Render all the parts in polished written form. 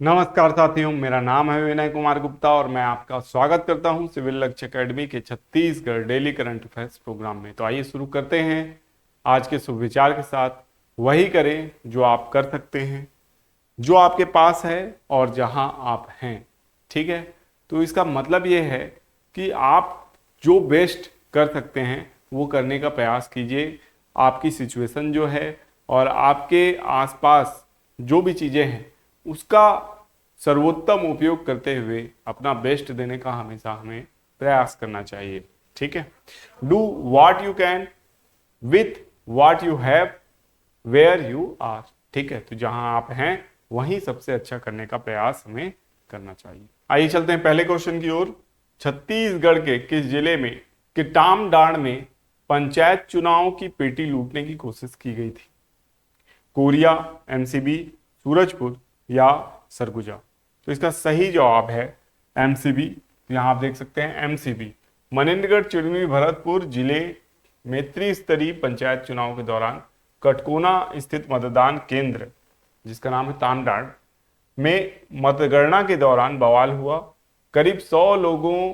नमस्कार साथियों, मेरा नाम है विनय कुमार गुप्ता और मैं आपका स्वागत करता हूं सिविल लक्ष्य एकेडमी के Chhattisgarh daily current affairs program में। तो आइए शुरू करते हैं आज के सुविचार के साथ। वही करें जो आप कर सकते हैं, जो आपके पास है और जहां आप हैं। ठीक है, तो इसका मतलब ये है कि आप जो बेस्ट कर सकते हैं वो करने का प्रयास कीजिए। आपकी सिचुएशन जो है और आपके आसपास जो भी चीज़ें हैं उसका सर्वोत्तम उपयोग करते हुए अपना बेस्ट देने का हमेशा हमें प्रयास करना चाहिए। ठीक है, do what you can with what you have where you are. ठीक है, तो जहां आप हैं वहीं सबसे अच्छा करने का प्रयास हमें करना चाहिए। आइए चलते हैं पहले क्वेश्चन की ओर। छत्तीसगढ़ के किस जिले में किटामडाड़ में पंचायत चुनाव की पेटी लूटने की कोशिश की गई थी? कोरिया, एमसीबी, सूरजपुर या सरगुजा। तो इसका सही जवाब है एमसीबी। यहां आप देख सकते हैं एमसीबी। मनेन्द्रगढ़ चिड़मी भरतपुर जिले में त्रिस्तरीय पंचायत चुनाव के दौरान कटकोना स्थित मतदान केंद्र, जिसका नाम है तामडाड़, में मतगणना के दौरान बवाल हुआ। करीब 100 लोगों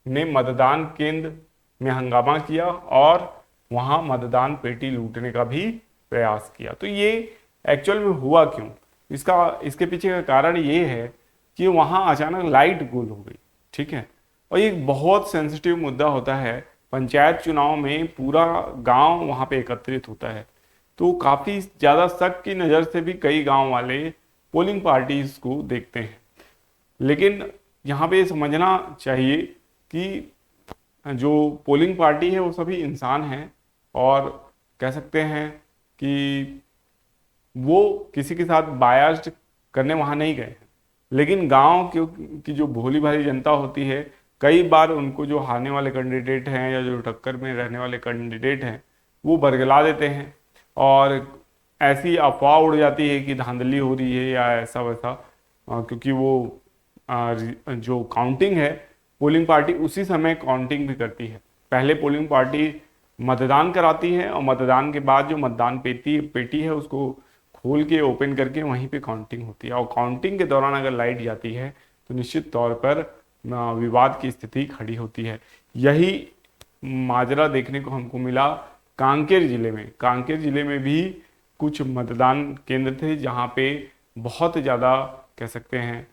ने मतदान केंद्र में हंगामा किया और वहां मतदान पेटी लूटने का भी प्रयास किया। तो ये एक्चुअल में हुआ क्यों? इसके पीछे का कारण ये है कि वहां अचानक लाइट गुल हो गई। ठीक है, और ये एक बहुत सेंसिटिव मुद्दा होता है। पंचायत चुनाव में पूरा गांव वहां पे एकत्रित होता है, तो काफी ज्यादा शक की नजर से भी कई गांव वाले पोलिंग पार्टीज को देखते हैं। लेकिन यहाँ पे समझना चाहिए कि जो पोलिंग पार्टी है वो सभी इंसान हैं और कह सकते हैं कि वो किसी के साथ बायास्ड करने वहां नहीं गए हैं। लेकिन गांव की जो भोली भाली जनता होती है, कई बार उनको जो हारने वाले कैंडिडेट हैं या जो टक्कर में रहने वाले कैंडिडेट हैं वो बरगला देते हैं और ऐसी अफवाह उड़ जाती है कि धांधली हो रही है या ऐसा वैसा। क्योंकि वो जो काउंटिंग है, पोलिंग पार्टी उसी समय काउंटिंग भी करती है। पहले पोलिंग पार्टी मतदान कराती है और मतदान के बाद जो मतदान पेटी पेटी है उसको खोल के ओपन करके वहीं पे काउंटिंग होती है। और काउंटिंग के दौरान अगर लाइट जाती है तो निश्चित तौर पर विवाद की स्थिति खड़ी होती है। यही माजरा देखने को हमको मिला कांकेर जिले में। कांकेर जिले में भी कुछ मतदान केंद्र थे जहाँ पे बहुत ज़्यादा कह सकते हैं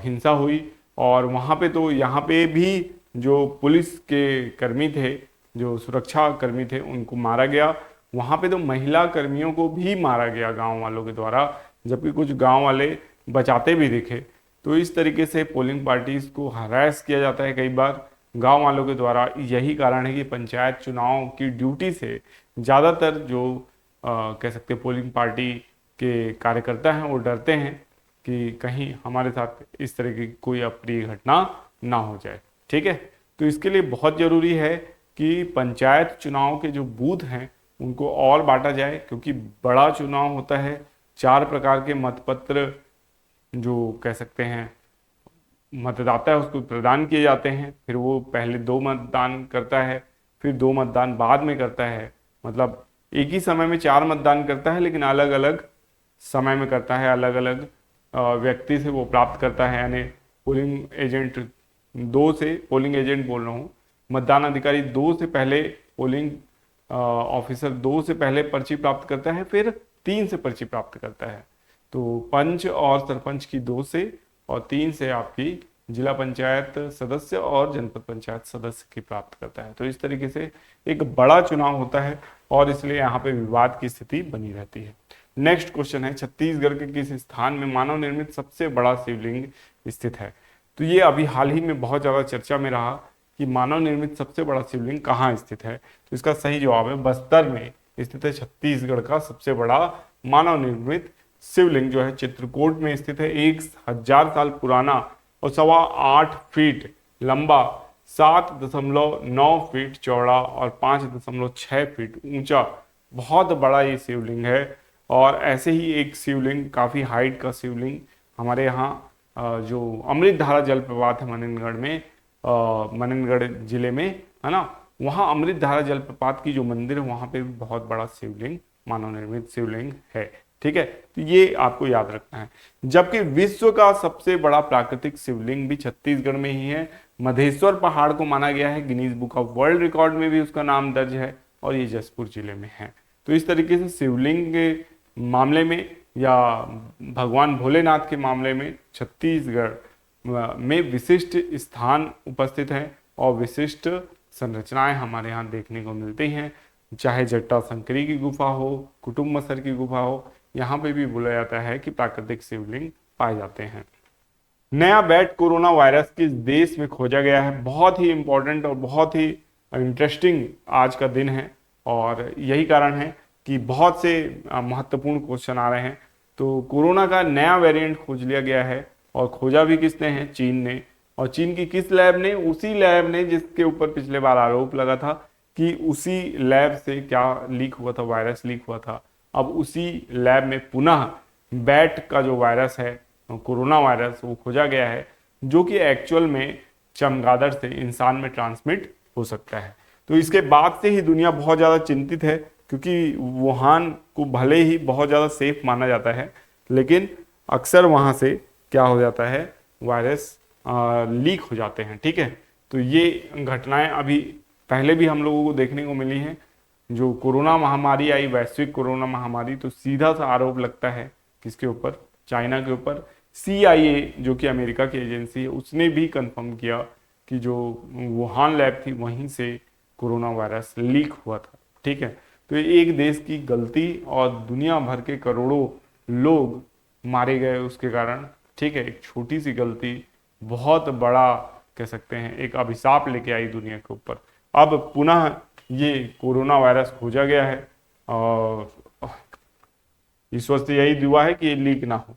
हिंसा हुई और वहाँ पे तो यहाँ पे भी जो पुलिस के कर्मी थे, जो सुरक्षा कर्मी थे, उनको मारा गया। वहाँ पे तो महिला कर्मियों को भी मारा गया गांव वालों के द्वारा, जबकि कुछ गांव वाले बचाते भी दिखे। तो इस तरीके से पोलिंग पार्टीज को हरास किया जाता है कई बार गांव वालों के द्वारा। यही कारण है कि पंचायत चुनाव की ड्यूटी से ज़्यादातर जो कह सकते हैं पोलिंग पार्टी के कार्यकर्ता हैं वो डरते हैं कि कहीं हमारे साथ इस तरह की कोई अप्रिय घटना ना हो जाए। ठीक है, तो इसके लिए बहुत ज़रूरी है कि पंचायत चुनाव के जो बूथ हैं उनको और बांटा जाए, क्योंकि बड़ा चुनाव होता है। 4 प्रकार के मतपत्र जो कह सकते हैं मतदाता है उसको प्रदान किए जाते हैं। फिर वो पहले 2 मतदान करता है, फिर 2 मतदान बाद में करता है। मतलब एक ही समय में 4 मतदान करता है, लेकिन अलग अलग समय में करता है, अलग अलग व्यक्ति से वो प्राप्त करता है। यानी पोलिंग एजेंट 2 से, पोलिंग एजेंट बोल रहा हूँ, मतदान अधिकारी 2 से पहले, पोलिंग ऑफिसर 2 से पहले पर्ची प्राप्त करता है, फिर 3 से पर्ची प्राप्त करता है। तो पंच और सरपंच की 2 से और 3 से आपकी जिला पंचायत सदस्य और जनपद पंचायत सदस्य की प्राप्त करता है। तो इस तरीके से एक बड़ा चुनाव होता है और इसलिए यहाँ पे विवाद की स्थिति बनी रहती है। नेक्स्ट क्वेश्चन है, छत्तीसगढ़ के किस स्थान में मानव निर्मित सबसे बड़ा शिवलिंग स्थित है? तो ये अभी हाल ही में बहुत ज़्यादा चर्चा में रहा कि मानव निर्मित सबसे बड़ा शिवलिंग कहाँ स्थित है। तो इसका सही जवाब है बस्तर में स्थित है। छत्तीसगढ़ का सबसे बड़ा मानव निर्मित शिवलिंग जो है चित्रकूट में स्थित है। 1000 साल पुराना और 8.25 फीट लंबा, 7.9 फीट चौड़ा और 5.6 फीट ऊंचा बहुत बड़ा ये शिवलिंग है। और ऐसे ही एक शिवलिंग, काफ़ी हाइट का शिवलिंग हमारे यहाँ जो अमृतधारा जलप्रपात है मनेन्द्रगढ़ में, मनेन्द्रगढ़ जिले में है ना, वहाँ अमृतधारा जलप्रपात की जो मंदिर है वहाँ पे भी बहुत बड़ा शिवलिंग, मानव निर्मित शिवलिंग है। ठीक है, तो ये आपको याद रखना है। जबकि विश्व का सबसे बड़ा प्राकृतिक शिवलिंग भी छत्तीसगढ़ में ही है। मधेश्वर पहाड़ को माना गया है Guinness book of world record में भी उसका नाम दर्ज है, और ये जसपुर जिले में है। तो इस तरीके से शिवलिंग के मामले में या भगवान भोलेनाथ के मामले में छत्तीसगढ़ में विशिष्ट स्थान उपस्थित है और विशिष्ट संरचनाएं हमारे यहाँ देखने को मिलती हैं। चाहे जट्टा संकरी की गुफा हो, कुटुम्बसर की गुफा हो, यहाँ पे भी बोला जाता है कि प्राकृतिक शिवलिंग पाए जाते हैं। नया बैट कोरोना वायरस किस देश में खोजा गया है? बहुत ही इंपॉर्टेंट और बहुत ही इंटरेस्टिंग आज का दिन है, और यही कारण है कि बहुत से महत्वपूर्ण क्वेश्चन आ रहे हैं। तो कोरोना का नया वेरिएंट खोज लिया गया है, और खोजा भी किसने है? चीन ने। और चीन की किस लैब ने? उसी लैब ने जिसके ऊपर पिछले बार आरोप लगा था कि उसी लैब से क्या लीक हुआ था, वायरस लीक हुआ था। अब उसी लैब में पुनः बैट का जो वायरस है, कोरोना वायरस, वो खोजा गया है, जो कि एक्चुअल में चमगादड़ से इंसान में ट्रांसमिट हो सकता है। तो इसके बाद से ही दुनिया बहुत ज़्यादा चिंतित है, क्योंकि वुहान को भले ही बहुत ज़्यादा सेफ माना जाता है, लेकिन अक्सर वहाँ से क्या हो जाता है, वायरस लीक हो जाते हैं। ठीक है, तो ये घटनाएं अभी पहले भी हम लोगों को देखने को मिली हैं। जो कोरोना महामारी आई, वैश्विक कोरोना महामारी, तो सीधा सा आरोप लगता है किसके ऊपर? चाइना के ऊपर। CIA जो कि अमेरिका की एजेंसी है, उसने भी कंफर्म किया कि जो वुहान लैब थी वहीं से कोरोना वायरस लीक हुआ था। ठीक है, तो एक देश की गलती और दुनिया भर के करोड़ों लोग मारे गए उसके कारण। ठीक है, एक छोटी सी गलती बहुत बड़ा कह सकते हैं एक अभिशाप लेके आई दुनिया के ऊपर। अब पुनः ये कोरोना वायरस खोजा गया है, और ईश्वर से यही दुआ है कि ये लीक ना हो।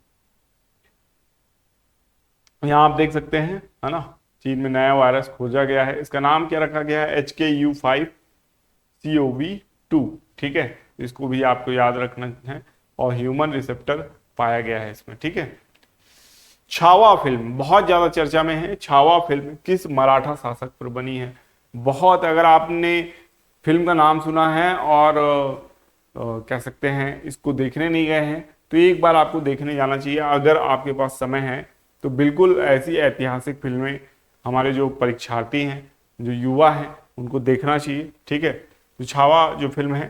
यहाँ आप देख सकते हैं, है ना, चीन में नया वायरस खोजा गया है। इसका नाम क्या रखा गया है? HKU5CoV2। ठीक है, इसको भी आपको याद रखना है, और ह्यूमन रिसेप्टर पाया गया है इसमें। ठीक है, छावा फिल्म बहुत ज्यादा चर्चा में है। छावा फिल्म किस मराठा शासक पर बनी है? बहुत, अगर आपने फिल्म का नाम सुना है और कह सकते हैं इसको देखने नहीं गए हैं, तो एक बार आपको देखने जाना चाहिए। अगर आपके पास समय है तो बिल्कुल ऐसी ऐतिहासिक फिल्में हमारे जो परीक्षार्थी हैं, जो युवा हैं, उनको देखना चाहिए। ठीक है, तो छावा जो फिल्म है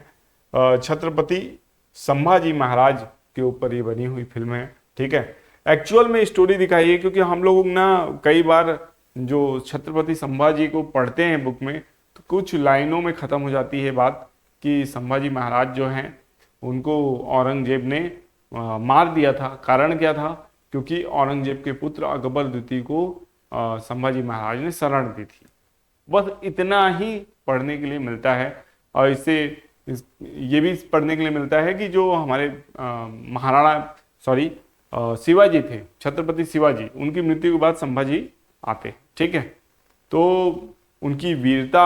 छत्रपति संभाजी महाराज के ऊपर ये बनी हुई फिल्म है। ठीक है, एक्चुअल में स्टोरी दिखाई है, क्योंकि हम लोग ना कई बार जो छत्रपति संभाजी को पढ़ते हैं बुक में, तो कुछ लाइनों में ख़त्म हो जाती है बात कि संभाजी महाराज जो हैं उनको औरंगजेब ने मार दिया था। कारण क्या था? क्योंकि औरंगजेब के पुत्र अकबर द्वितीय को संभाजी महाराज ने शरण दी थी। बस इतना ही पढ़ने के लिए मिलता है, और इससे ये भी पढ़ने के लिए मिलता है कि जो हमारे शिवाजी थे, छत्रपति शिवाजी, उनकी मृत्यु के बाद संभाजी आते। ठीक है, तो उनकी वीरता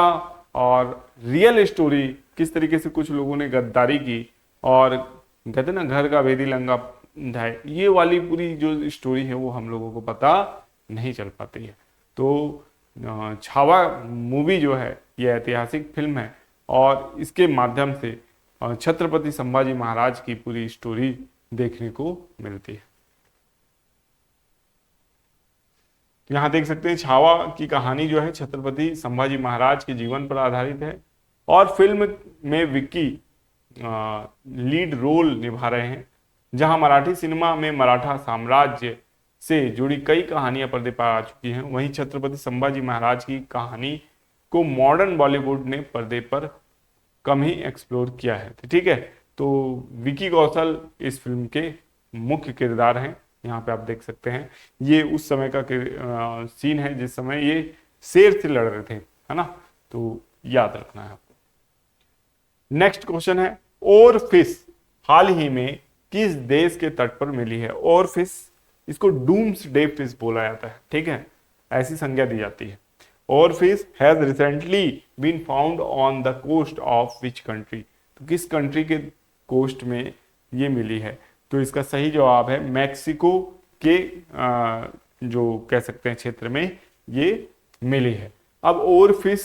और रियल स्टोरी, किस तरीके से कुछ लोगों ने गद्दारी की, और कहते ना घर का भेदी लंगा ढाई, ये वाली पूरी जो स्टोरी है वो हम लोगों को पता नहीं चल पाती है। तो छावा मूवी जो है ये ऐतिहासिक फिल्म है, और इसके माध्यम से छत्रपति संभाजी महाराज की पूरी स्टोरी देखने को मिलती है। यहाँ देख सकते हैं छावा की कहानी जो है छत्रपति संभाजी महाराज के जीवन पर आधारित है, और फिल्म में विक्की लीड रोल निभा रहे हैं। जहां मराठी सिनेमा में मराठा साम्राज्य से जुड़ी कई कहानियां पर्दे पर आ चुकी हैं, वहीं छत्रपति संभाजी महाराज की कहानी को मॉडर्न बॉलीवुड ने पर्दे पर कम ही एक्सप्लोर किया है। ठीक है, तो विकी कौशल इस फिल्म के मुख्य किरदार हैं। यहाँ पे आप देख सकते हैं, ये उस समय का सीन है जिस समय ये शेर से लड़ रहे थे, है ना, तो याद रखना है आपको। नेक्स्ट क्वेश्चन है, ओरफिश हाल ही में किस देश के तट पर मिली है? ओरफिश, इसको डूम्सडे फिश बोला जाता है। ठीक है, ऐसी संज्ञा दी जाती है। Oarfish has recently been found on the coast of which country? तो किस कंट्री के कोस्ट में ये मिली है? तो इसका सही जवाब है मैक्सिको के जो कह सकते हैं क्षेत्र में ये मिली है। अब ओरफिश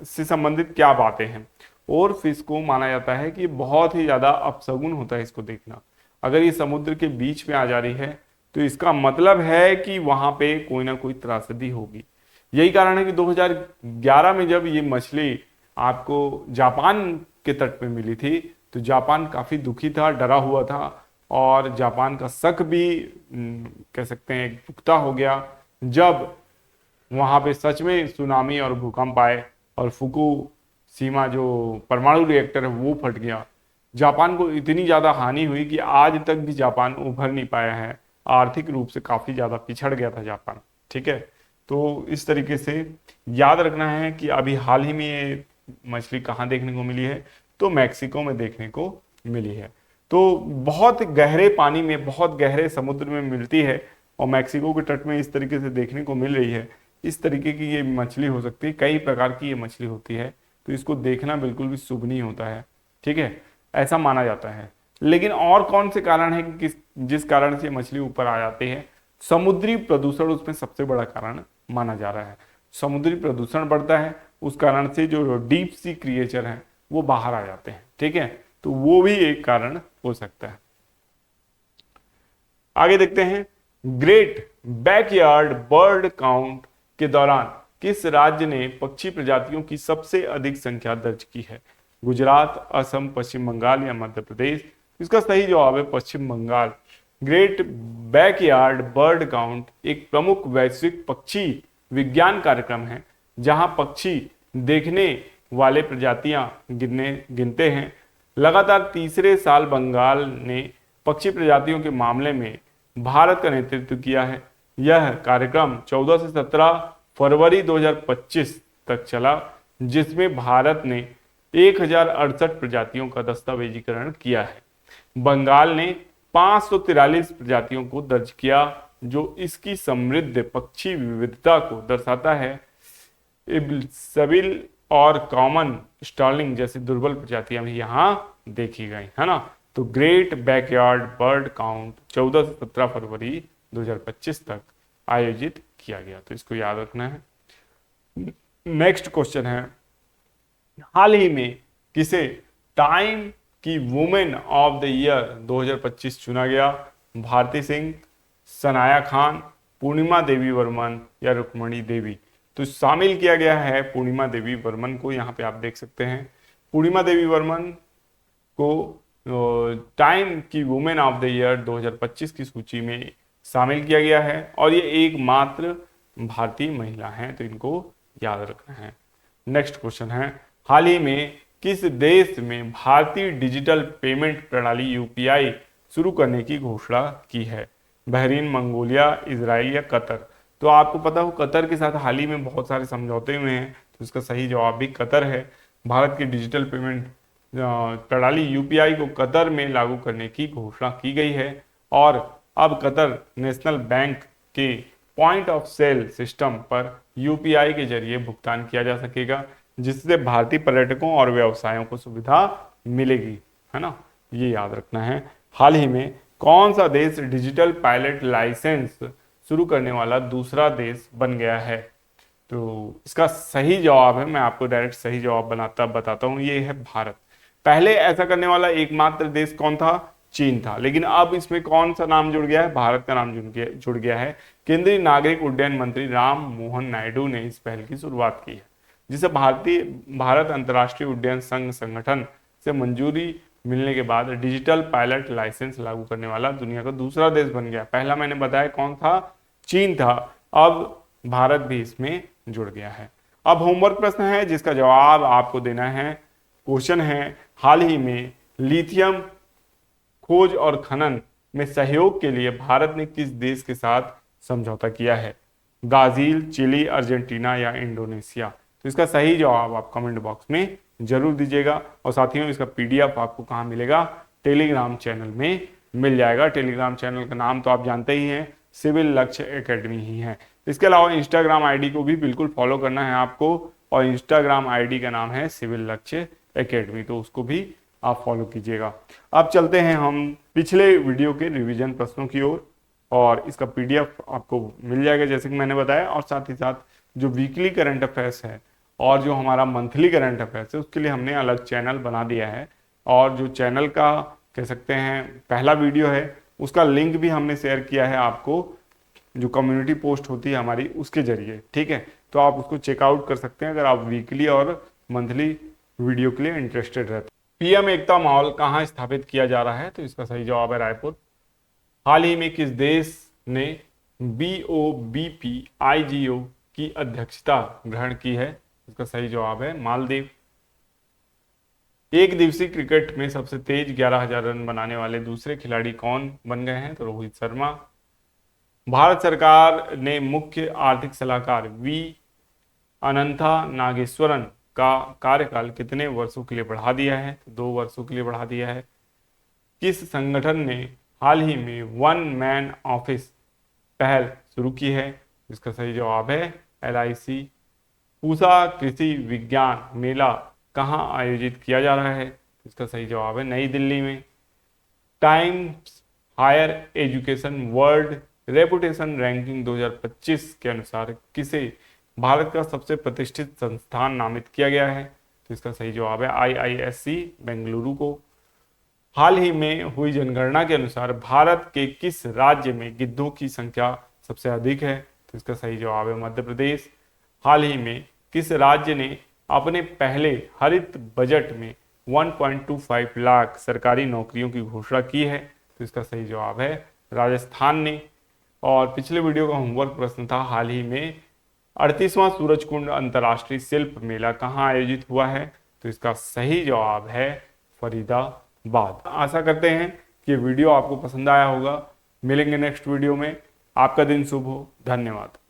से संबंधित क्या बातें हैं? ओरफिश को माना जाता है कि बहुत ही ज्यादा अपशगुन होता है इसको देखना, अगर ये समुद्र के बीच में आ जा रही है तो इसका मतलब है कि वहां पे कोई ना कोई त्रासदी होगी। यही कारण है कि 2011 में जब ये मछली आपको जापान के तट पे मिली थी तो जापान काफी दुखी था, डरा हुआ था, और जापान का शक भी कह सकते हैं पुख्ता हो गया जब वहां पे सच में सुनामी और भूकंप आए और फुकुशिमा जो परमाणु रिएक्टर है वो फट गया। जापान को इतनी ज्यादा हानि हुई कि आज तक भी जापान उभर नहीं पाया है, आर्थिक रूप से काफी ज्यादा पिछड़ गया था जापान। ठीक है, तो इस तरीके से याद रखना है कि अभी हाल ही में ये मछली कहाँ देखने को मिली है, तो मैक्सिको में देखने को मिली है। तो बहुत गहरे पानी में, बहुत गहरे समुद्र में मिलती है और मैक्सिको के तट में इस तरीके से देखने को मिल रही है। इस तरीके की ये मछली हो सकती है, कई प्रकार की ये मछली होती है, तो इसको देखना बिल्कुल भी शुभ नहीं होता है। ठीक है, ऐसा माना जाता है। लेकिन और कौन से कारण है कि जिस कारण से मछली ऊपर आ जाती है? समुद्री प्रदूषण उसमें सबसे बड़ा कारण माना जा रहा है। समुद्री प्रदूषण बढ़ता है, उस कारण से जो डीप सी क्रिएचर हैं वो बाहर आ जाते हैं। ठीक है, तो वो भी एक कारण हो सकता है। आगे देखते हैं, ग्रेट बैकयार्ड बर्ड काउंट के दौरान किस राज्य ने पक्षी प्रजातियों की सबसे अधिक संख्या दर्ज की है? गुजरात, असम, पश्चिम बंगाल या मध्य प्रदेश? इसका सही जवाब है Paschim Bangal. Great backyard bird count एक प्रमुख वैश्विक पक्षी विज्ञान कार्यक्रम है जहां पक्षी देखने वाले प्रजातियां गिनते हैं। लगातार तीसरे साल बंगाल ने पक्षी प्रजातियों के मामले में भारत का नेतृत्व किया है। यह कार्यक्रम 14 से 17 फरवरी 2025 तक चला, जिसमें भारत ने 1068 प्रजातियों का दस्तावेजीकरण किया है। बंगाल ने 543 प्रजातियों को दर्ज किया, जो इसकी समृद्ध पक्षी विविधता को दर्शाता है। सबिल और कॉमन स्टार्लिंग जैसी दुर्बल प्रजातियां भी यहाँ देखी गई है ना। तो ग्रेट बैकयार्ड बर्ड काउंट 14 से 17 फरवरी 2025 तक आयोजित किया गया, तो इसको याद रखना है। नेक्स्ट क्वेश्चन है, हाल ही में किसे टाइम की वुमेन ऑफ द ईयर 2025 चुना गया? भारती सिंह, सनाया खान, पूर्णिमा देवी वर्मन या रुक्मणी देवी? तो शामिल किया गया है पूर्णिमा देवी वर्मन को। यहाँ पे आप देख सकते हैं पूर्णिमा देवी वर्मन को टाइम की वुमेन ऑफ द ईयर 2025 की सूची में शामिल किया गया है और ये एकमात्र भारतीय महिला हैं, तो इनको याद रखना है। नेक्स्ट क्वेश्चन है, हाल ही में किस देश में भारतीय डिजिटल पेमेंट प्रणाली यूपीआई शुरू करने की घोषणा की है? बहरीन, मंगोलिया, इजराइल या कतर? तो आपको पता हो कतर के साथ हाल ही में बहुत सारे समझौते हुए हैं, तो इसका सही जवाब भी कतर है। भारत की डिजिटल पेमेंट प्रणाली यूपीआई को कतर में लागू करने की घोषणा की गई है और अब कतर नेशनल बैंक के पॉइंट ऑफ सेल सिस्टम पर यूपीआई के जरिए भुगतान किया जा सकेगा, जिससे भारतीय पर्यटकों और व्यवसायों को सुविधा मिलेगी, है ना, ये याद रखना है। हाल ही में कौन सा देश डिजिटल पायलट लाइसेंस शुरू करने वाला दूसरा देश बन गया है? तो इसका सही जवाब है, मैं आपको डायरेक्ट सही जवाब बताता हूँ, ये है भारत। पहले ऐसा करने वाला एकमात्र देश कौन था? चीन था, लेकिन अब इसमें कौन सा नाम जुड़ गया है? भारत का नाम जुड़ गया है। केंद्रीय नागरिक उड्डयन मंत्री राम मोहन नायडू ने इस पहल की शुरुआत की है, जिसे भारत अंतर्राष्ट्रीय उड्डयन संगठन से मंजूरी मिलने के बाद डिजिटल पायलट लाइसेंस लागू करने वाला दुनिया का दूसरा देश बन गया। पहला मैंने बताया कौन था? चीन था, अब भारत भी इसमें जुड़ गया है। अब होमवर्क प्रश्न है जिसका जवाब आपको देना है। क्वेश्चन है, हाल ही में लिथियम खोज और खनन में सहयोग के लिए भारत ने किस देश के साथ समझौता किया है? ब्राजील, चिली, अर्जेंटीना या इंडोनेशिया? तो इसका सही जवाब आप कमेंट बॉक्स में जरूर दीजिएगा। और साथियों, इसका पीडीएफ आपको कहाँ मिलेगा? टेलीग्राम चैनल में मिल जाएगा। टेलीग्राम चैनल का नाम तो आप जानते ही हैं, सिविल लक्ष्य एकेडमी ही है। इसके अलावा इंस्टाग्राम आईडी को भी बिल्कुल फॉलो करना है आपको, और इंस्टाग्राम आईडी का नाम है सिविल लक्ष्य एकेडमी, तो उसको भी आप फॉलो कीजिएगा। अब चलते हैं हम पिछले वीडियो के रिवीजन प्रश्नों की ओर, और इसका पीडीएफ आपको मिल जाएगा जैसे कि मैंने बताया। और साथ ही साथ जो वीकली करंट अफेयर्स है और जो हमारा मंथली करंट अफेयर्स है, उसके लिए हमने अलग चैनल बना दिया है, और जो चैनल का कह सकते हैं पहला वीडियो है, उसका लिंक भी हमने शेयर किया है आपको, जो कम्युनिटी पोस्ट होती है हमारी उसके जरिए, ठीक है। तो आप उसको चेकआउट कर सकते हैं अगर आप वीकली और मंथली वीडियो के लिए इंटरेस्टेड रहते हैं। पीएम एकता मॉल कहाँ स्थापित किया जा रहा है? तो इसका सही जवाब है रायपुर। हाल ही में किस देश ने BOBPIGO की अध्यक्षता ग्रहण की है? इसका सही जवाब है मालदीव। एक दिवसीय क्रिकेट में सबसे तेज 11,000 रन बनाने वाले दूसरे खिलाड़ी कौन बन गए हैं? तो रोहित शर्मा। भारत सरकार ने मुख्य आर्थिक सलाहकार अनंथा नागेश्वरन का कार्यकाल कितने वर्षों के लिए बढ़ा दिया है? तो 2 वर्षों के लिए बढ़ा दिया है। किस संगठन ने हाल ही में वन मैन ऑफिस पहल शुरू की है? इसका सही जवाब है LIC। पूसा कृषि विज्ञान मेला कहाँ आयोजित किया जा रहा है? इसका सही जवाब है नई दिल्ली में। Times Higher Education World Reputation Ranking 2025 के अनुसार किसे भारत का सबसे प्रतिष्ठित संस्थान नामित किया गया है? तो इसका सही जवाब है IISc बेंगलुरु को। हाल ही में हुई जनगणना के अनुसार भारत के किस राज्य में गिद्धों की संख्या सबसे अधिक है? तो इसका सही जवाब है मध्य प्रदेश। हाल ही में किस राज्य ने अपने पहले हरित बजट में 1.25 लाख सरकारी नौकरियों की घोषणा की है? तो इसका सही जवाब है राजस्थान ने। और पिछले वीडियो का होमवर्क प्रश्न था, हाल ही में 38वां सूरजकुंड अंतर्राष्ट्रीय शिल्प मेला कहाँ आयोजित हुआ है? तो इसका सही जवाब है फरीदाबाद। आशा करते हैं कि वीडियो आपको पसंद आया होगा। मिलेंगे नेक्स्ट वीडियो में। आपका दिन शुभ हो। धन्यवाद।